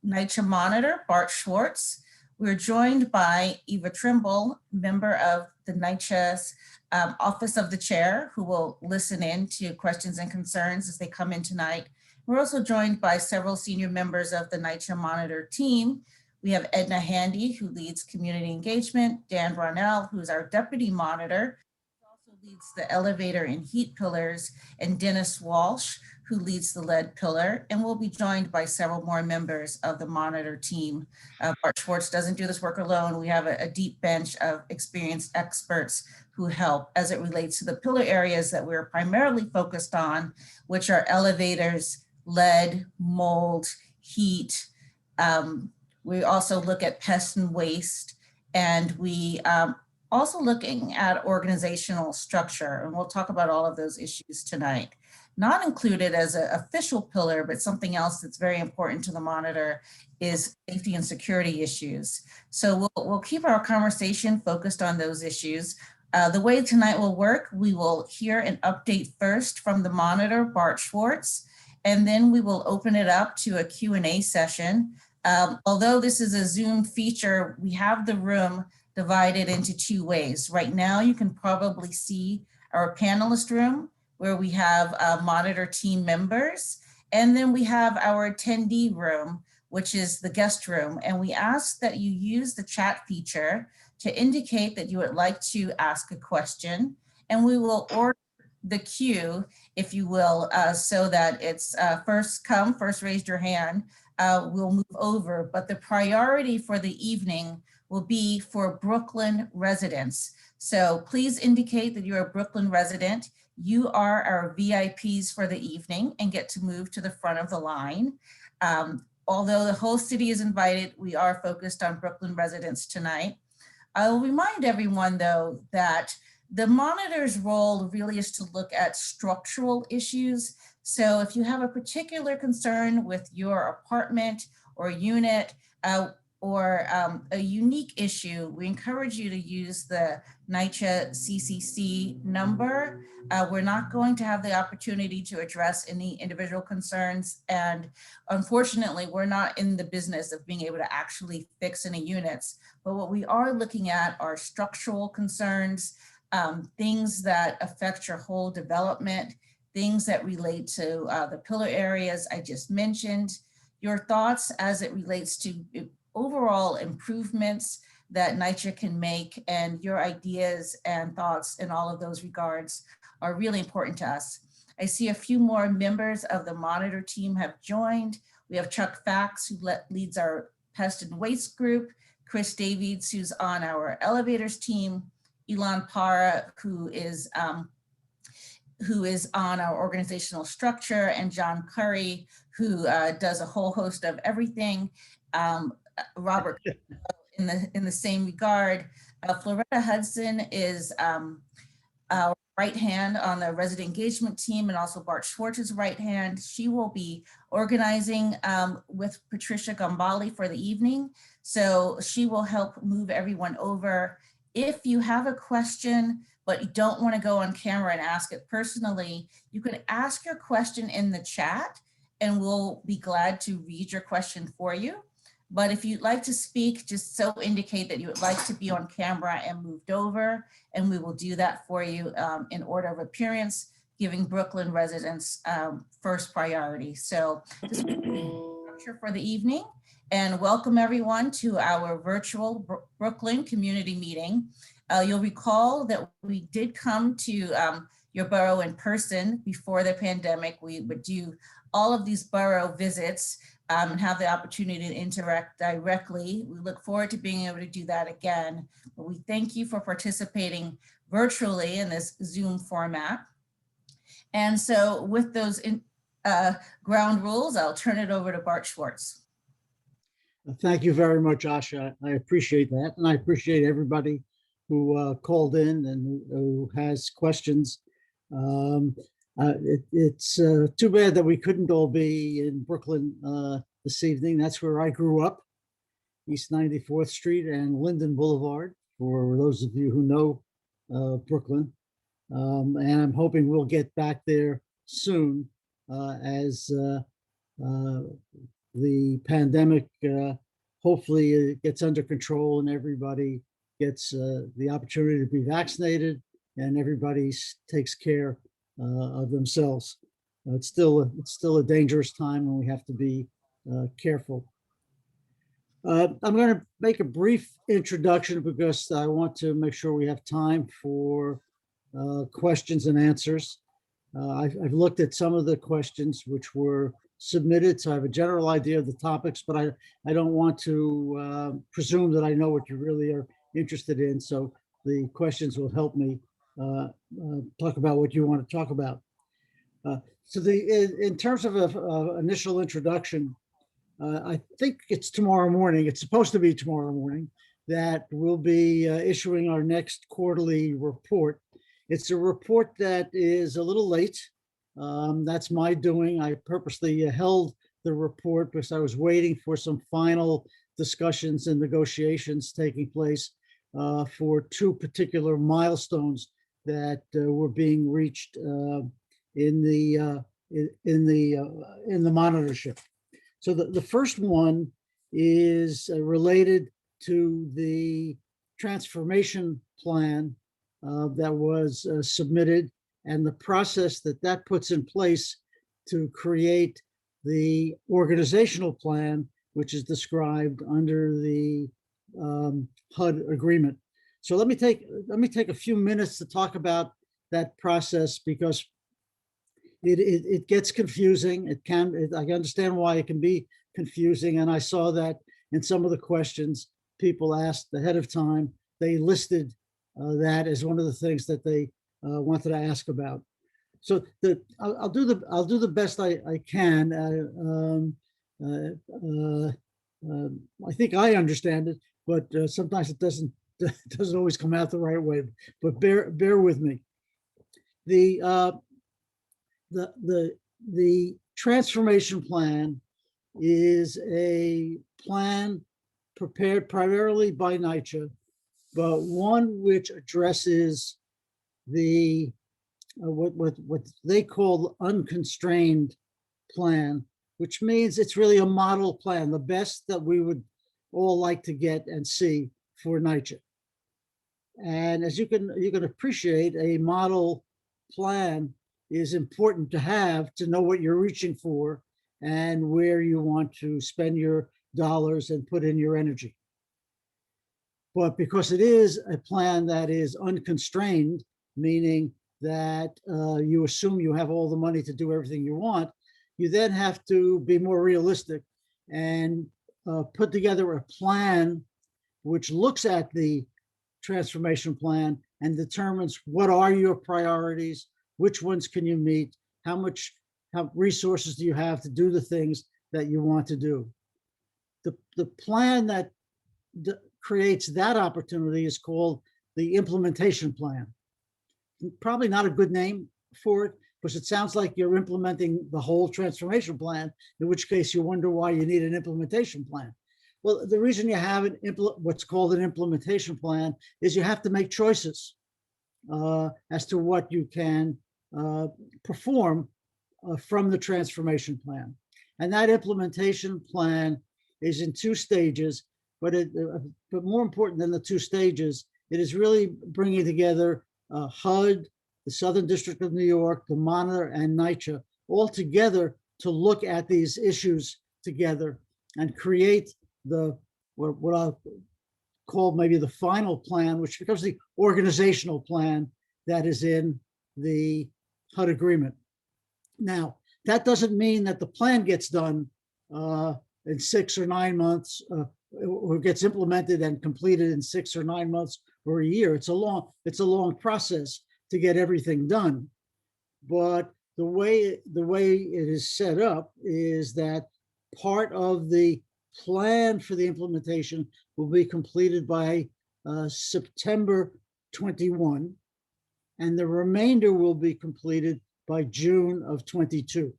NYCHA monitor, Bart Schwartz. We're joined by Eva Trimble, member of the NYCHA's Office of the Chair, who will listen in to questions and concerns as they come in tonight. We're also joined by several senior members of the NYCHA monitor team. We have Edna Handy, who leads community engagement, Dan Ronell, who's our deputy monitor, who also leads the elevator and heat pillars, and Dennis Walsh, who leads the lead pillar, and we'll be joined by several more members of the monitor team. Bart Schwartz doesn't do this work alone. We have a deep bench of experienced experts who help as it relates to the pillar areas that we're primarily focused on, which are elevators, lead, mold, heat. We also look at pest and waste, and we also looking at organizational structure, and we'll talk about all of those issues tonight. Not included as an official pillar, but something else that's very important to the monitor is safety and security issues. So we'll keep our conversation focused on those issues. The way tonight will work, we will hear an update first from the monitor, Bart Schwartz, and then we will open it up to a Q&A session. Although this is a Zoom feature, we have the room divided into two ways. Right now, you can probably see our panelist room, where we have monitor team members. And then we have our attendee room, which is the guest room. And we ask that you use the chat feature to indicate that you would like to ask a question. And we will order the queue, if you will, so that it's first come, first raise your hand. We'll move over, but the priority for the evening will be for Brooklyn residents. So please indicate that you're a Brooklyn resident. You are our VIPs for the evening and get to move to the front of the line. Although the whole city is invited, we are focused on Brooklyn residents tonight. I will remind everyone though that the monitor's role really is to look at structural issues. So if you have a particular concern with your apartment or unit, or a unique issue, we encourage you to use the NYCHA CCC number. We're not going to have the opportunity to address any individual concerns. And unfortunately, we're not in the business of being able to actually fix any units. But what we are looking at are structural concerns, things that affect your whole development, things that relate to the pillar areas I just mentioned, your thoughts as it relates to overall improvements that NYCHA can make, and your ideas and thoughts in all of those regards are really important to us. I see a few more members of the monitor team have joined. We have Chuck Fax, who leads our pest and waste group, Chris Davies, who's on our elevators team, Elon Para, who is on our organizational structure, and John Curry, who does a whole host of everything. Robert in the same regard. Floretta Hudson is our right hand on the resident engagement team, and also Bart Schwartz's right hand. She will be organizing with Patricia Gambale for the evening. So she will help move everyone over. If you have a question, but you don't want to go on camera and ask it personally, you can ask your question in the chat and we'll be glad to read your question for you. But if you'd like to speak, just so indicate that you would like to be on camera and moved over, and we will do that for you in order of appearance, giving Brooklyn residents first priority. So this is the structure for the evening, and welcome everyone to our virtual Brooklyn community meeting. You'll recall that we did come to your borough in person before the pandemic. We would do all of these borough visits and have the opportunity to interact directly. We look forward to being able to do that again. But we thank you for participating virtually in this Zoom format. And so with those ground rules, I'll turn it over to Bart Schwartz. Thank you very much, Asha. I appreciate that. And I appreciate everybody who called in and who has questions. It's too bad that we couldn't all be in Brooklyn this evening. That's where I grew up, East 94th Street and Linden Boulevard, for those of you who know Brooklyn. And I'm hoping we'll get back there soon as the pandemic, hopefully it gets under control and everybody gets the opportunity to be vaccinated and everybody takes care of themselves. It's still a dangerous time and we have to be careful. I'm going to make a brief introduction because I want to make sure we have time for questions and answers. I've looked at some of the questions which were submitted, so I have a general idea of the topics, but I don't want to presume that I know what you really are interested in. So the questions will help me talk about what you want to talk about. So in terms of an initial introduction, I think it's tomorrow morning. It's supposed to be tomorrow morning that we'll be issuing our next quarterly report. It's a report that is a little late. That's my doing. I purposely held the report because I was waiting for some final discussions and negotiations taking place for two particular milestones that were being reached in the monitorship. So the first one is related to the transformation plan that was submitted and the process that puts in place to create the organizational plan, which is described under the HUD agreement. So let me take a few minutes to talk about that process because it gets confusing. I understand why it can be confusing. And I saw that in some of the questions people asked ahead of time, they listed that as one of the things that they wanted to ask about. So I'll do the best I can. I think I understand it, but sometimes it doesn't always come out the right way. But bear with me. The transformation plan is a plan prepared primarily by NYCHA, but one which addresses the what they call unconstrained plan, which means it's really a model plan, the best that we would all like to get and see for NYCHA. And as you can appreciate, a model plan is important to have to know what you're reaching for and where you want to spend your dollars and put in your energy. But because it is a plan that is unconstrained, meaning that you assume you have all the money to do everything you want, you then have to be more realistic and put together a plan which looks at the transformation plan and determines what are your priorities, which ones can you meet, how resources do you have to do the things that you want to do. The plan that creates that opportunity is called the implementation plan. Probably not a good name for it because it sounds like you're implementing the whole transformation plan, in which case you wonder why you need an implementation plan. Well, the reason you have what's called an implementation plan is you have to make choices as to what you can perform from the transformation plan. And that implementation plan is in two stages, but more important than the two stages, it is really bringing together HUD, the Southern District of New York, the Monitor, and NYCHA all together to look at these issues together and create what I'll call maybe the final plan, which becomes the organizational plan that is in the HUD agreement. Now, that doesn't mean that the plan gets done in 6 or 9 months or gets implemented and completed in 6 or 9 months or a year. It's a long process to get everything done. But the way it is set up is that part of the plan for the implementation will be completed by September 21, and the remainder will be completed by June of 22.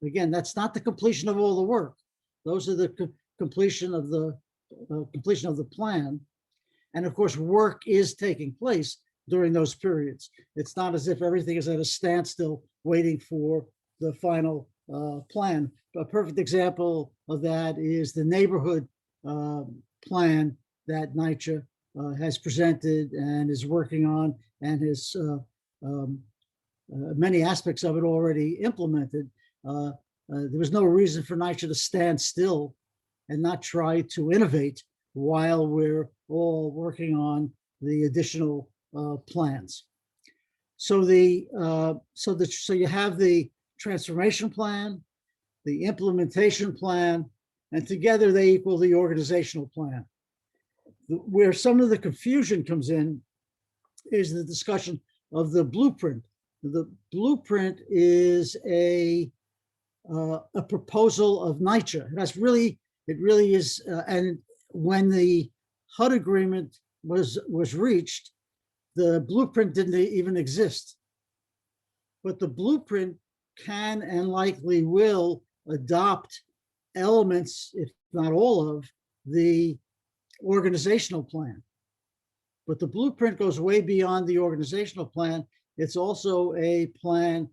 Again, that's not the completion of all the work. Those are the completion of the plan. And of course, work is taking place during those periods. It's not as if everything is at a standstill waiting for the final plan, a perfect example of that is the neighborhood plan that NYCHA has presented and is working on, and has many aspects of it already implemented. There was no reason for NYCHA to stand still and not try to innovate while we're all working on the additional plans. So so you have the transformation plan, the implementation plan, and together they equal the organizational plan. Where some of the confusion comes in is the discussion of the blueprint. The blueprint is a proposal of NYCHA. It really is. And when the HUD agreement was reached, the blueprint didn't even exist. But the blueprint can and likely will adopt elements, if not all of, the organizational plan. But the blueprint goes way beyond the organizational plan. It's also a plan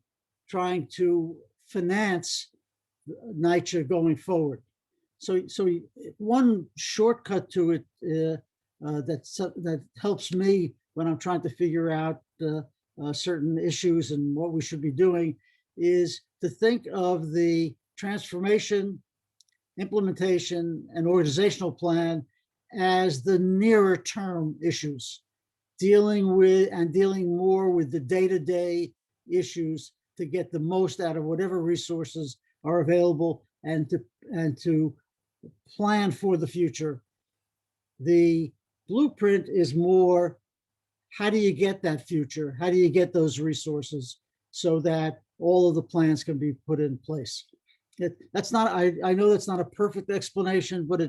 trying to finance NYCHA going forward. So one shortcut to it that helps me when I'm trying to figure out certain issues and what we should be doing is to think of the transformation, implementation, and organizational plan as the nearer term issues, dealing more with the day-to-day issues to get the most out of whatever resources are available and to plan for the future. The blueprint is more, how do you get that future? How do you get those resources so that all of the plans can be put in place? I know that's not a perfect explanation, but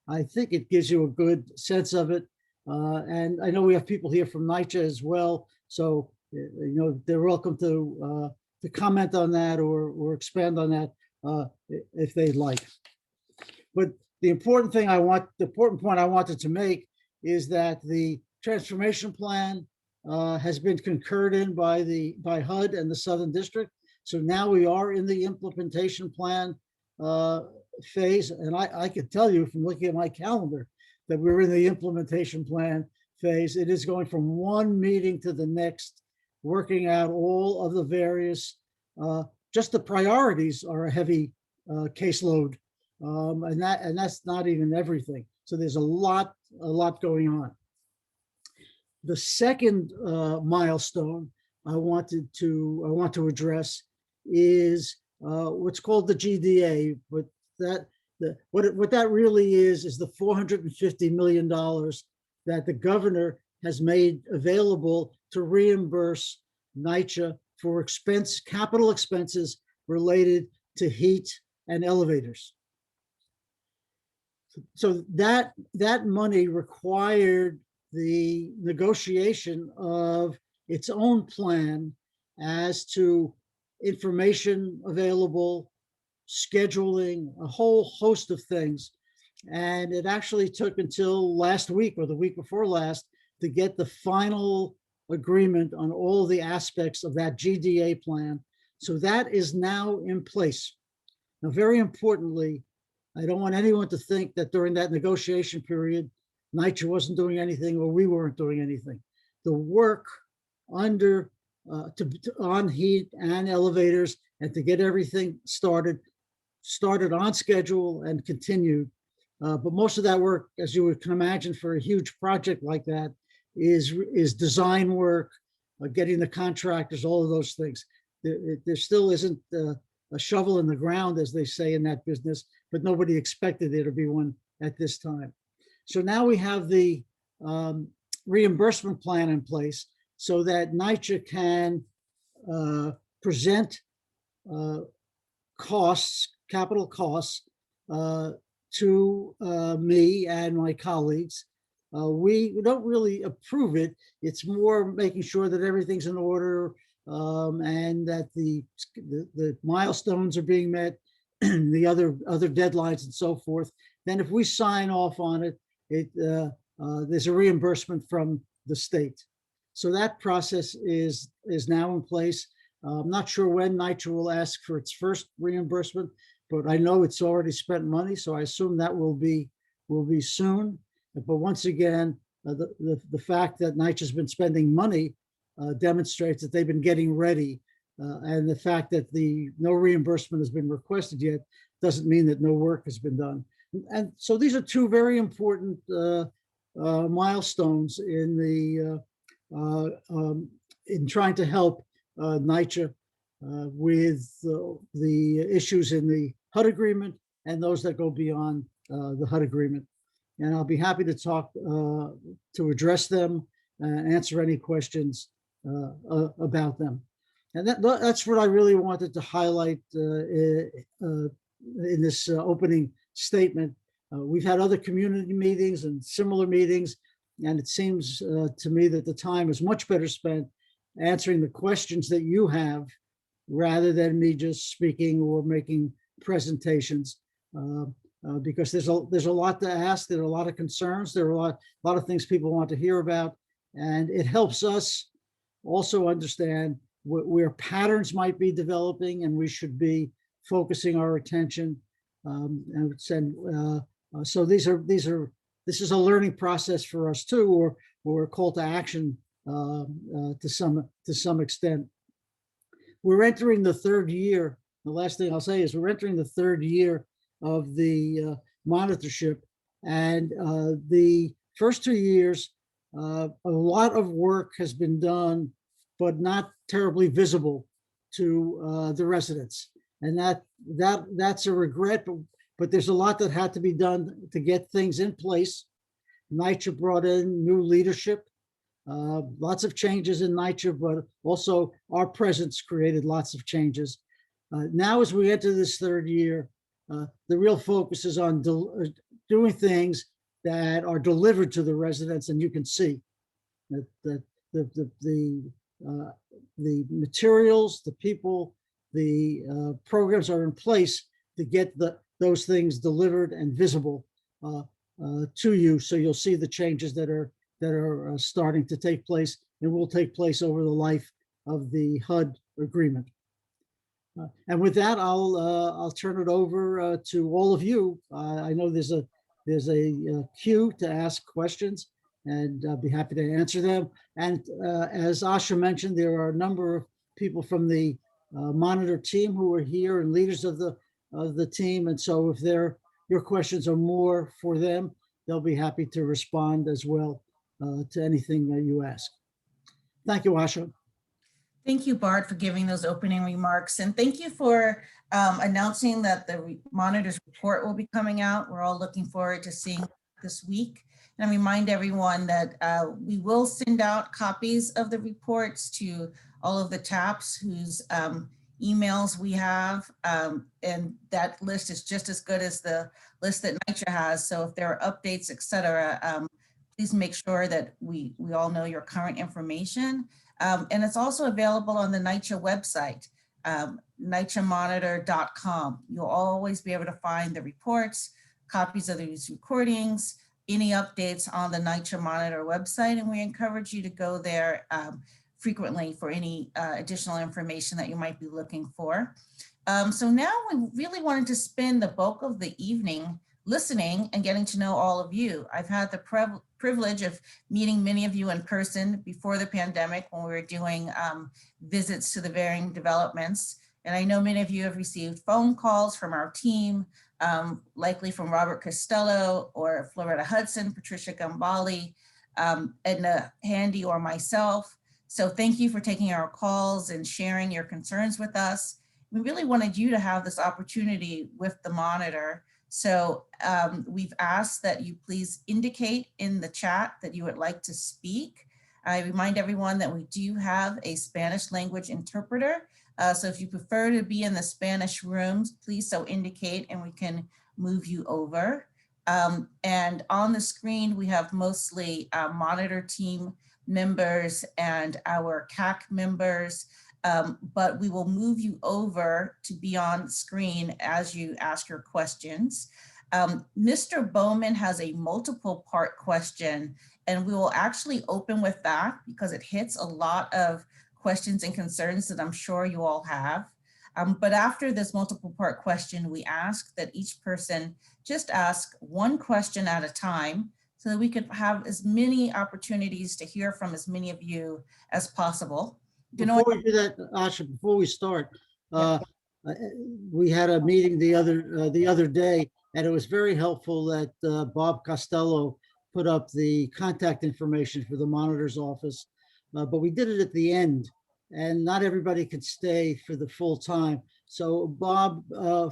I think it gives you a good sense of it. And I know we have people here from NYCHA as well, so they're welcome to comment on that or expand on that if they'd like. But the important point I wanted to make is that the transformation plan has been concurred in by HUD and the Southern District. So now we are in the implementation plan phase. And I could tell you from looking at my calendar that we're in the implementation plan phase. It is going from one meeting to the next, working out all of the various, just the priorities are a heavy caseload. And that's not even everything. So there's a lot going on. The second milestone I want to address is what's called the GDA, but what that really is the $450 million that the governor has made available to reimburse NYCHA for capital expenses related to heat and elevators. So that money required the negotiation of its own plan as to information available, scheduling, a whole host of things. And it actually took until last week or the week before last to get the final agreement on all the aspects of that GDA plan. So that is now in place. Now, very importantly, I don't want anyone to think that during that negotiation period, NYCHA wasn't doing anything or we weren't doing anything. The work on heat and elevators and to get everything started on schedule and continued. But most of that work, as you can imagine, for a huge project like that, is design work, getting the contractors, all of those things. There still isn't a shovel in the ground, as they say in that business, but nobody expected there to be one at this time. So now we have the reimbursement plan in place so that NYCHA can present capital costs to me and my colleagues. We don't really approve it. It's more making sure that everything's in order and that the milestones are being met, the other deadlines and so forth. Then if we sign off on it, there's a reimbursement from the state. So that process is now in place. I'm not sure when NYCHA will ask for its first reimbursement, but I know it's already spent money, so I assume that will be soon. But once again, the fact that NYCHA's been spending money demonstrates that they've been getting ready. And the fact that no reimbursement has been requested yet doesn't mean that no work has been done. And so these are two very important milestones in trying to help NYCHA with the issues in the HUD agreement and those that go beyond the HUD agreement. And I'll be happy to talk to address them and answer any questions about them. And that's what I really wanted to highlight in this opening statement. We've had other community meetings and similar meetings, and it seems to me that the time is much better spent answering the questions that you have rather than me just speaking or making presentations. Because there's a lot to ask, there are a lot of concerns, there are a lot of things people want to hear about, and it helps us also understand where patterns might be developing, and we should be focusing our attention. So this is a learning process for us too, or a call to action to some extent. We're entering the third year. The last thing I'll say is we're entering the third year of the monitorship, and the first 2 years, a lot of work has been done, but not terribly visible to the residents, and that's a regret. But there's a lot that had to be done to get things in place. NYCHA brought in new leadership, lots of changes in NYCHA, but also our presence created lots of changes. Now, as we enter this third year, the real focus is on doing things that are delivered to the residents, and you can see that the materials, the people, the programs are in place to get those things delivered and visible to you, so you'll see the changes that are starting to take place and will take place over the life of the HUD agreement. And with that, I'll turn it over to all of you. I know there's a queue to ask questions, and I'll be happy to answer them. And as Asha mentioned, there are a number of people from the monitor team who are here and leaders of the team. And so if your questions are more for them, they'll be happy to respond as well to anything that you ask. Thank you, Asha. Thank you, Bart, for giving those opening remarks. And thank you for announcing that the monitor's report will be coming out. We're all looking forward to seeing this week. And I remind everyone that we will send out copies of the reports to all of the TAPs whose emails we have. And that list is just as good as the list that NYCHA has. So if there are updates, et cetera, please make sure that we all know your current information. And it's also available on the NYCHA website, NYCHAmonitor.com. You'll always be able to find the reports, copies of these recordings, any updates on the NYCHA Monitor website, and we encourage you to go there frequently for any additional information that you might be looking for. So now we really wanted to spend the bulk of the evening listening and getting to know all of you. I've had the privilege of meeting many of you in person before the pandemic when we were doing visits to the varying developments. And I know many of you have received phone calls from our team, likely from Robert Costello or Floretta Hudson, Patricia Gambale, Edna Handy, or myself. So thank you for taking our calls and sharing your concerns with us. We really wanted you to have this opportunity with the monitor. So we've asked that you please indicate in the chat that you would like to speak. I remind everyone that we do have a Spanish language interpreter. So if you prefer to be in the Spanish rooms, please so indicate and we can move you over. And on the screen, we have mostly monitor team members and our CAC members. But we will move you over to be on screen as you ask your questions. Mr. Bowman has a multiple part question, and we will actually open with that because it hits a lot of questions and concerns that I'm sure you all have. But after this multiple part question, we ask that each person just ask one question at a time so that we could have as many opportunities to hear from as many of you as possible. You know, Before we do that, Asha, before we start, uh, we had a meeting the other day, and it was very helpful that Bob Costello put up the contact information for the monitor's office. But we did it at the end, and not everybody could stay for the full time. So Bob,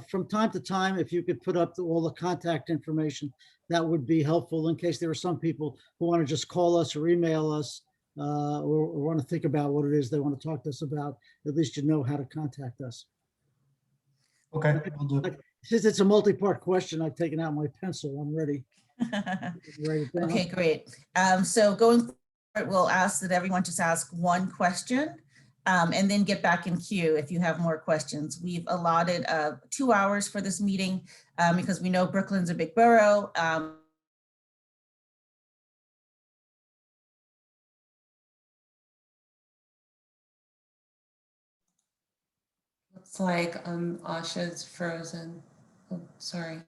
from time to time, if you could put up all the contact information, that would be helpful in case there are some people who want to just call us or email us, or want to think about what it is they want to talk to us about. At least you know how to contact us. Okay, we'll do. Since it's a multi-part question, I've taken out my pencil. I'm ready. Write it down. Okay, great. So going forward, we'll ask that everyone just ask one question and then get back in queue if you have more questions. We've allotted 2 hours for this meeting because we know Brooklyn's a big borough. Looks like Asha's frozen. Oh, sorry.